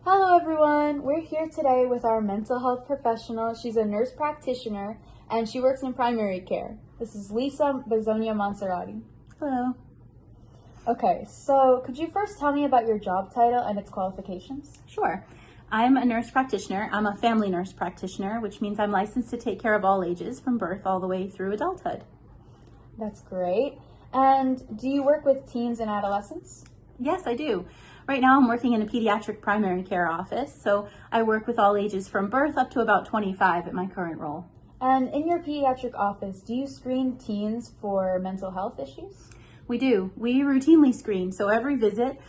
Hello everyone! We're here today with our mental health professional. She's a nurse practitioner and she works in primary care. This is Lisa Bezonia Monserrati. Hello. Okay, so could you first tell me about your job title and its qualifications? Sure. I'm a nurse practitioner. I'm a family nurse practitioner, which means I'm licensed to take care of all ages from birth all the way through adulthood. That's great. And do you work with teens and adolescents? Yes, I do. Right now I'm working in a pediatric primary care office, so I work with all ages from birth up to about 25 at my current role. And in your pediatric office, do you screen teens for mental health issues? We do. We routinely screen. So every visit,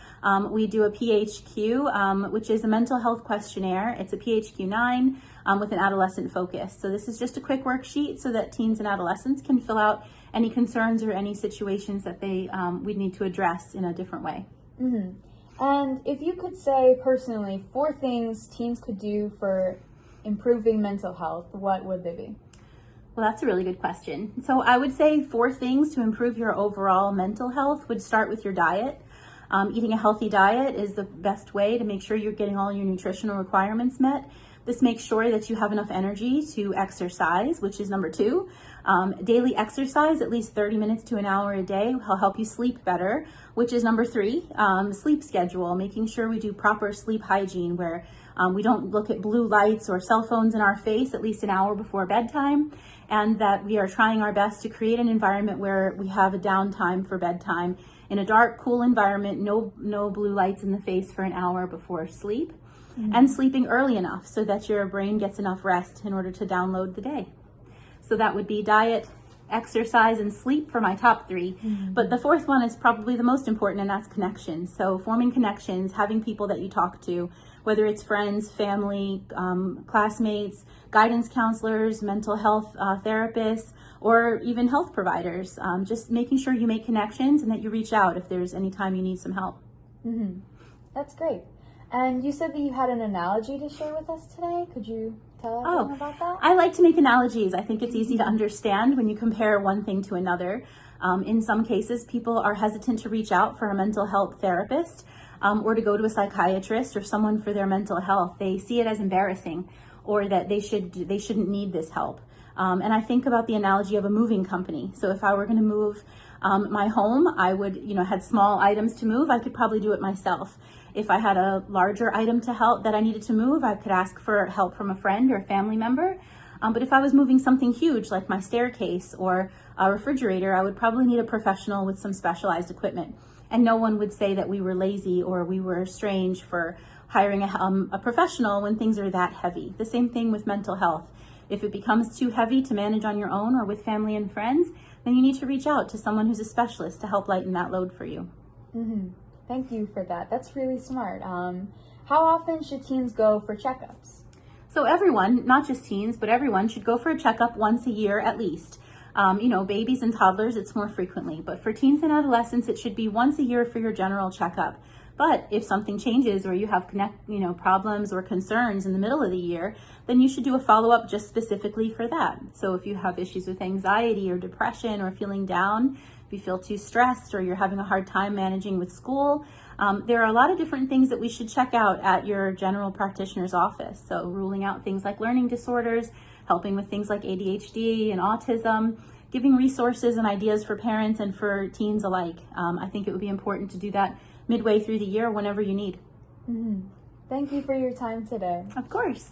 we do a PHQ, which is a mental health questionnaire. It's a PHQ-9 with an adolescent focus. So this is just a quick worksheet so that teens and adolescents can fill out any concerns or any situations that we need to address in a different way. Mm-hmm. And if you could say personally 4 things teens could do for improving mental health, what would they be? Well, that's a really good question. So I would say 4 things to improve your overall mental health would start with your diet. Eating a healthy diet is the best way to make sure you're getting all your nutritional requirements met. This makes sure that you have enough energy to exercise, which is number 2. Daily exercise, at least 30 minutes to an hour a day, will help you sleep better, which is number 3. Sleep schedule, making sure we do proper sleep hygiene where we don't look at blue lights or cell phones in our face at least an hour before bedtime, and that we are trying our best to create an environment where we have a downtime for bedtime in a dark, cool environment, no blue lights in the face for an hour before sleep. Mm-hmm. And sleeping early enough so that your brain gets enough rest in order to download the day. So that would be diet, exercise, and sleep for my top 3. Mm-hmm. But the 4th one is probably the most important, and that's connections. So forming connections, having people that you talk to, whether it's friends, family, classmates, guidance counselors, mental health therapists, or even health providers. Just making sure you make connections and that you reach out if there's any time you need some help. Mm-hmm. That's great. And you said that you had an analogy to share with us today. Could you tell everyone about that? I like to make analogies. I think it's easy to understand when you compare one thing to another. In some cases, people are hesitant to reach out for a mental health therapist or to go to a psychiatrist or someone for their mental health. They see it as embarrassing or that they shouldn't need this help. And I think about the analogy of a moving company. So if I were going to move my home, I would, had small items to move, I could probably do it myself. If I had a larger item to help that I needed to move, I could ask for help from a friend or a family member. But if I was moving something huge like my staircase or a refrigerator, I would probably need a professional with some specialized equipment. And no one would say that we were lazy or we were strange for hiring a professional when things are that heavy. The same thing with mental health. If it becomes too heavy to manage on your own or with family and friends, then you need to reach out to someone who's a specialist to help lighten that load for you. Mm-hmm. Thank you for that. That's really smart. How often should teens go for checkups? So everyone, not just teens, but everyone should go for a checkup once a year at least. Babies and toddlers, it's more frequently. But for teens and adolescents, it should be once a year for your general checkup. But if something changes or you have problems or concerns in the middle of the year, then you should do a follow-up just specifically for that. So if you have issues with anxiety or depression or feeling down, if you feel too stressed or you're having a hard time managing with school, there are a lot of different things that we should check out at your general practitioner's office. So ruling out things like learning disorders, helping with things like ADHD and autism, giving resources and ideas for parents and for teens alike. I think it would be important to do that midway through the year whenever you need. Mm-hmm. Thank you for your time today. Of course.